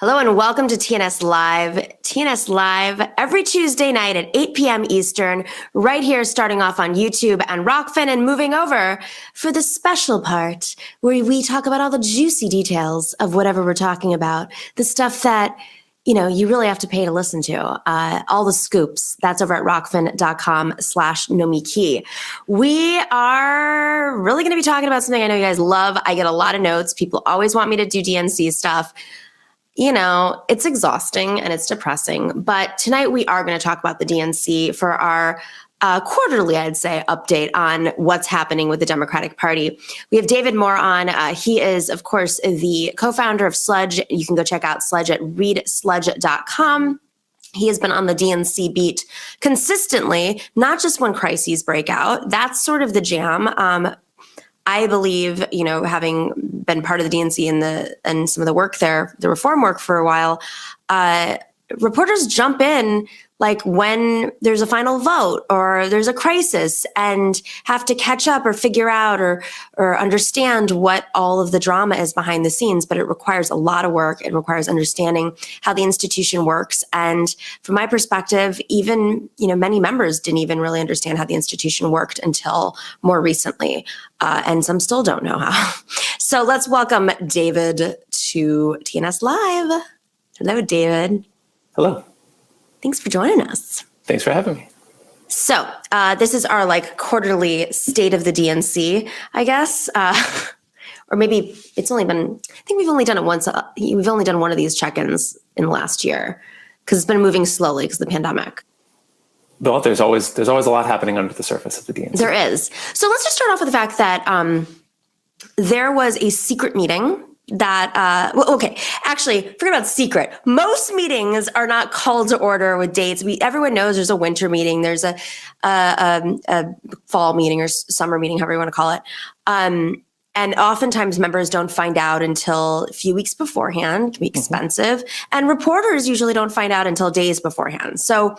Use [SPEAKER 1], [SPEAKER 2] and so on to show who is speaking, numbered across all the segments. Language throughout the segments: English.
[SPEAKER 1] Hello and welcome to TNS Live. TNS Live every Tuesday night at 8 p.m. Eastern, right here starting off on YouTube and Rockfin and moving over for the special part where we talk about all the juicy details of whatever we're talking about, the stuff that, you know, you really have to pay to listen to, all the scoops. That's over at rockfin.com/Nomiki. We are really going to be talking about something I know you guys love. I get a lot of notes. People always want me to do DNC stuff. You know, it's exhausting and it's depressing, but tonight we are going to talk about the DNC for our quarterly, I'd say, update on what's happening with the Democratic Party. We have David Moore on. He is, of course, the co-founder of Sludge. You can go check out Sludge at readsludge.com. He has been on the DNC beat consistently, not just when crises break out. That's sort of the jam. I believe, you know, having been part of the DNC and some of the work there, the reform work for a while, reporters jump in like when there's a final vote or there's a crisis and have to catch up or figure out or understand what all of the drama is behind the scenes. But it requires a lot of work. It requires understanding how the institution works. And from my perspective, even, you know, many members didn't even really understand how the institution worked until more recently. And some still don't know how. So let's welcome David to TNS Live. Hello, David.
[SPEAKER 2] Hello.
[SPEAKER 1] Thanks for joining us.
[SPEAKER 2] Thanks for having me.
[SPEAKER 1] So this is our quarterly state of the DNC, I guess. Or maybe it's only been, I think we've only done it once. We've only done one of these check-ins in the last year because it's been moving slowly because of the pandemic.
[SPEAKER 2] Well, there's always a lot happening under the surface of the DNC.
[SPEAKER 1] There is. So let's just start off with the fact that there was a secret meeting that, actually, forget about secret. Most meetings are not called to order with dates. Everyone knows there's a winter meeting, there's a fall meeting or summer meeting, however you want to call it. And oftentimes members don't find out until a few weeks beforehand. It can be expensive. And reporters usually don't find out until days beforehand. So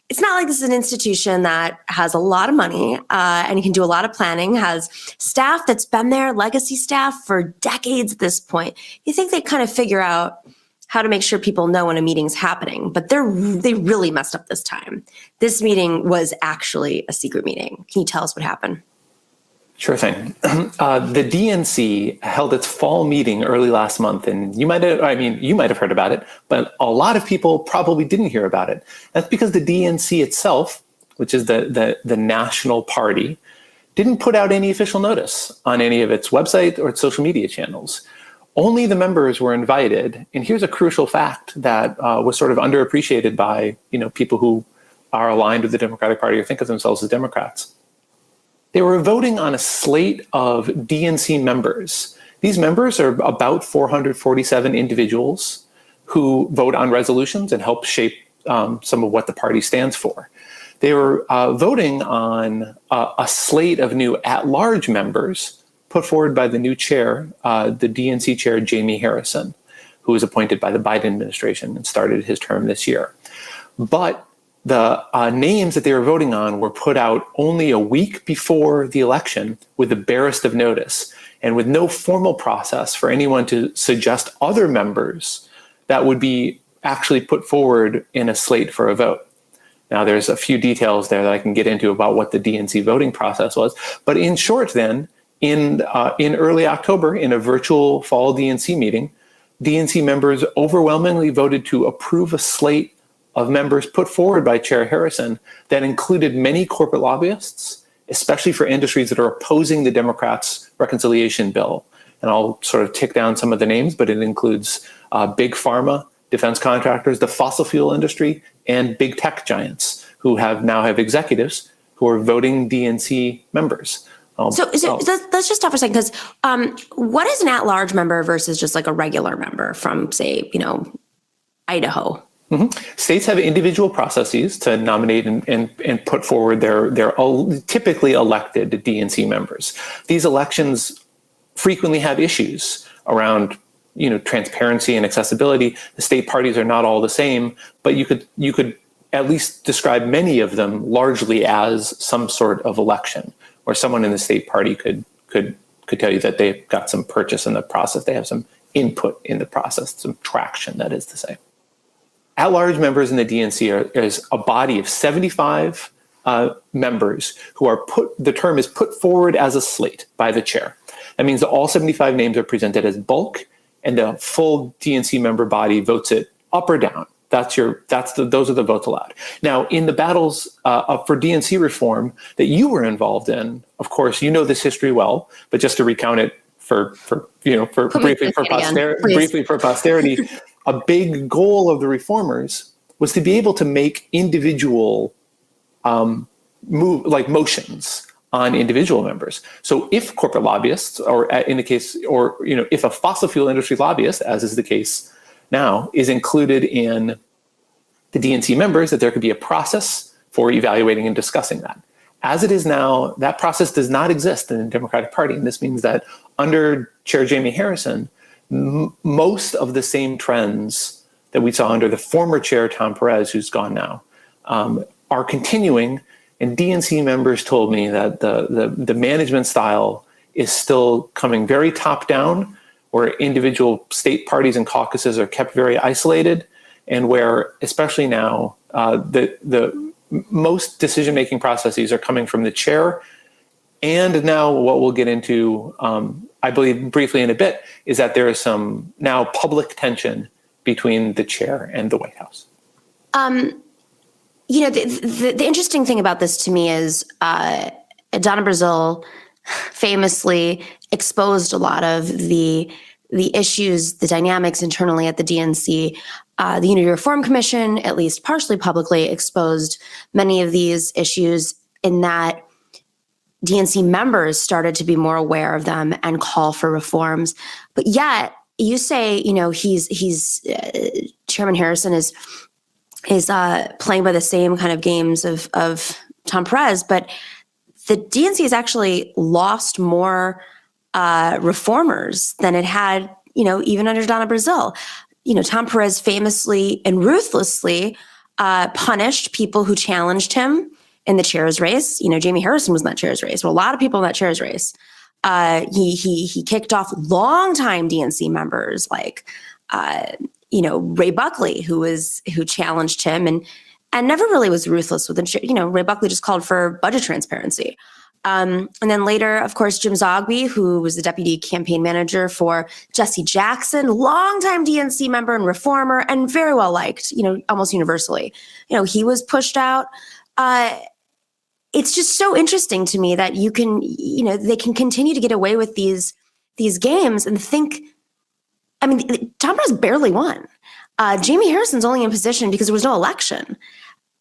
[SPEAKER 1] it's not like this is an institution that has a lot of money and can do a lot of planning, has staff that's been there, legacy staff for decades at this point. You think they kind of figure out how to make sure people know when a meeting's happening, but they really messed up this time. This meeting was actually a secret meeting. Can you tell us what happened?
[SPEAKER 2] Sure thing. The DNC held its fall meeting early last month, and you might have heard about it, but a lot of people probably didn't hear about it. That's because the DNC itself, which is the national party, didn't put out any official notice on any of its website or its social media channels. Only the members were invited, and here's a crucial fact that was sort of underappreciated by people who are aligned with the Democratic Party or think of themselves as Democrats. They were voting on a slate of DNC members. These members are about 447 individuals who vote on resolutions and help shape some of what the party stands for. They were voting on a slate of new at-large members put forward by the new chair, the DNC chair, Jamie Harrison, who was appointed by the Biden administration and started his term this year. But the names that they were voting on were put out only a week before the election with the barest of notice and with no formal process for anyone to suggest other members that would be actually put forward in a slate for a vote. Now, there's a few details there that I can get into about what the DNC voting process was. But in short, then, in early October, in a virtual fall DNC meeting, DNC members overwhelmingly voted to approve a slate of members put forward by Chair Harrison that included many corporate lobbyists, especially for industries that are opposing the Democrats' reconciliation bill. And I'll sort of tick down some of the names, but it includes big pharma, defense contractors, the fossil fuel industry, and big tech giants who now have executives who are voting DNC members.
[SPEAKER 1] So let's just stop for a second, because what is an at-large member versus just like a regular member from, say, Idaho?
[SPEAKER 2] Mm-hmm. States have individual processes to nominate and put forward their typically elected DNC members. These elections frequently have issues around transparency and accessibility. The state parties are not all the same, but you could at least describe many of them largely as some sort of election, or someone in the state party could tell you that they've got some purchase in the process. They have some input in the process, some traction, that is to say. At-large members in the DNC is a body of 75 members who are the term is put forward as a slate by the chair. That means that all 75 names are presented as bulk, and the full DNC member body votes it up or down. Those are the votes allowed. Now, in the battles for DNC reform that you were involved in, of course, you know this history well, but just to recount it briefly for posterity, a big goal of the reformers was to be able to make individual motions on individual members. So if corporate lobbyists, or if a fossil fuel industry lobbyist, as is the case now, is included in the DNC members, that there could be a process for evaluating and discussing that. As it is now, that process does not exist in the Democratic Party. And this means that under Chair Jamie Harrison, most of the same trends that we saw under the former chair, Tom Perez, who's gone now, are continuing. And DNC members told me that the management style is still coming very top down, where individual state parties and caucuses are kept very isolated, and where, especially now, the most decision-making processes are coming from the chair. And now what we'll get into, I believe briefly in a bit, is that there is some now public tension between the chair and the White House.
[SPEAKER 1] The interesting thing about this to me is Donna Brazile famously exposed a lot of the issues, the dynamics internally at the DNC. The Unity Reform Commission, at least partially publicly, exposed many of these issues in that DNC members started to be more aware of them and call for reforms. But yet, you say, he's Chairman Harrison is playing by the same kind of games of Tom Perez, but the DNC has actually lost more reformers than it had, even under Donna Brazile. Tom Perez famously and ruthlessly punished people who challenged him in the chair's race. Jamie Harrison was in that chair's race. Well, a lot of people in that chair's race. He kicked off longtime DNC members like Ray Buckley, who challenged him and never really was ruthless with him. Ray Buckley just called for budget transparency. And then later, of course, Jim Zogby, who was the deputy campaign manager for Jesse Jackson, longtime DNC member and reformer, and very well liked, almost universally. He was pushed out. It's just so interesting to me that they can continue to get away with these games and think. I mean, Tom Perez barely won. Jamie Harrison's only in position because there was no election.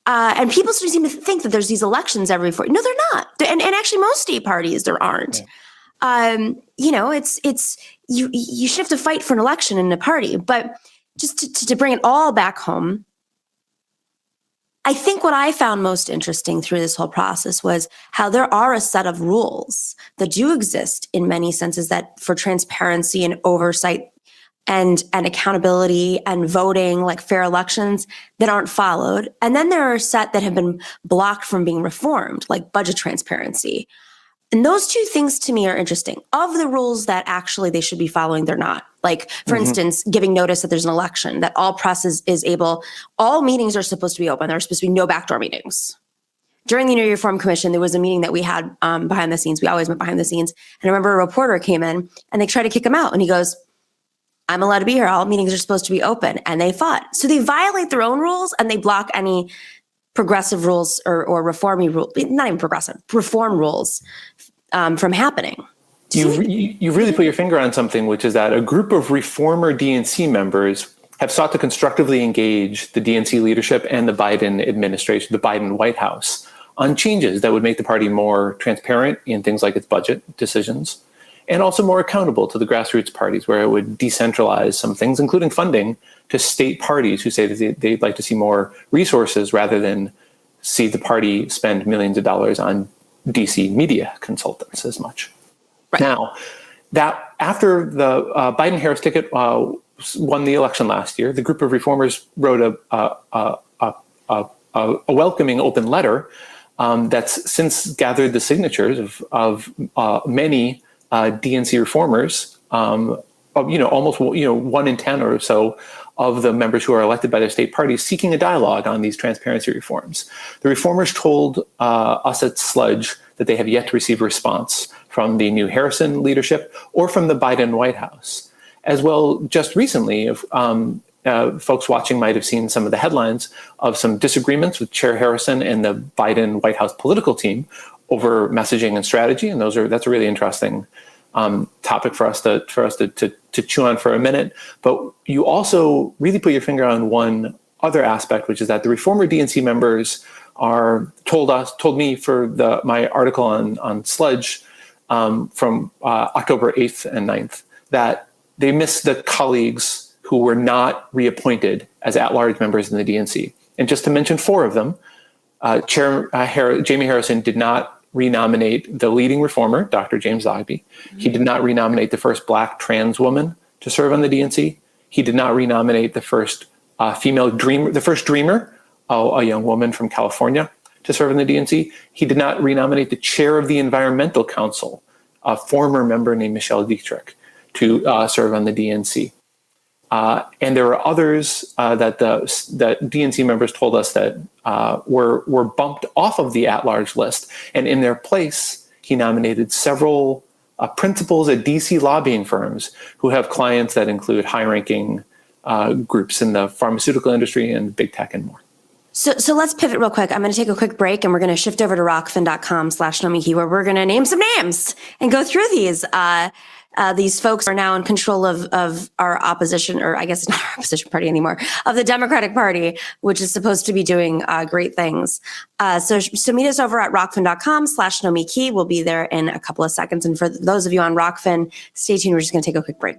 [SPEAKER 1] And people sort of seem to think that there's these elections every 4 years. No, they're not. And actually, most state parties, there aren't. Yeah. It's you should have to fight for an election in a party. But just to bring it all back home, I think what I found most interesting through this whole process was how there are a set of rules that do exist in many senses that for transparency and oversight and accountability and voting, like fair elections, that aren't followed. And then there are a set that have been blocked from being reformed, like budget transparency. And those two things to me are interesting. Of the rules that actually they should be following, they're not. Like, for instance, giving notice that there's an election, that all press is able, all meetings are supposed to be open. There are supposed to be no backdoor meetings. During the Unity Reform Commission, there was a meeting that we had behind the scenes. We always went behind the scenes. And I remember a reporter came in and they tried to kick him out. And he goes, I'm allowed to be here. All meetings are supposed to be open. And they fought. So they violate their own rules and they block any progressive rules or reformy rules, not even progressive, reform rules from happening.
[SPEAKER 2] You really put your finger on something, which is that a group of reformer DNC members have sought to constructively engage the DNC leadership and the Biden administration, the Biden White House, on changes that would make the party more transparent in things like its budget decisions, and also more accountable to the grassroots parties, where it would decentralize some things, including funding, to state parties who say that they'd like to see more resources rather than see the party spend millions of dollars on DC media consultants as much. Right. Now, that after the Biden-Harris ticket won the election last year, the group of reformers wrote a welcoming open letter that's since gathered the signatures of many DNC reformers almost 1 in 10 or so of the members who are elected by their state parties seeking a dialogue on these transparency reforms. The reformers told us at Sludge that they have yet to receive a response from the new Harrison leadership or from the Biden White House. As well, just recently, folks watching might have seen some of the headlines of some disagreements with Chair Harrison and the Biden White House political team over messaging and strategy, and that's a really interesting topic for us to chew on for a minute. But you also really put your finger on one other aspect, which is that the reformer DNC members told me for my article on Sludge from October 8th and 9th that they missed the colleagues who were not reappointed as at-large members in the DNC. And just to mention 4 of them, Chair Jamie Harrison did not renominate the leading reformer, Dr. James Zogby. He did not renominate the first Black trans woman to serve on the DNC. He did not renominate the first female dreamer, the first dreamer, a young woman from California, to serve in the DNC. He did not renominate the chair of the Environmental Council, a former member named Michelle Dietrich, to serve on the DNC. And there were others that DNC members told us that were bumped off of the at-large list, and in their place, he nominated several principals at DC lobbying firms who have clients that include high-ranking groups in the pharmaceutical industry and big tech and more.
[SPEAKER 1] So let's pivot real quick. I'm going to take a quick break and we're going to shift over to rockfin.com/Nomiki, where we're going to name some names and go through these. These folks are now in control of our opposition, or I guess not our opposition party anymore, of the Democratic Party, which is supposed to be doing great things. So meet us over at rockfin.com/Nomiki. We'll be there in a couple of seconds. And for those of you on Rockfin, stay tuned. We're just going to take a quick break.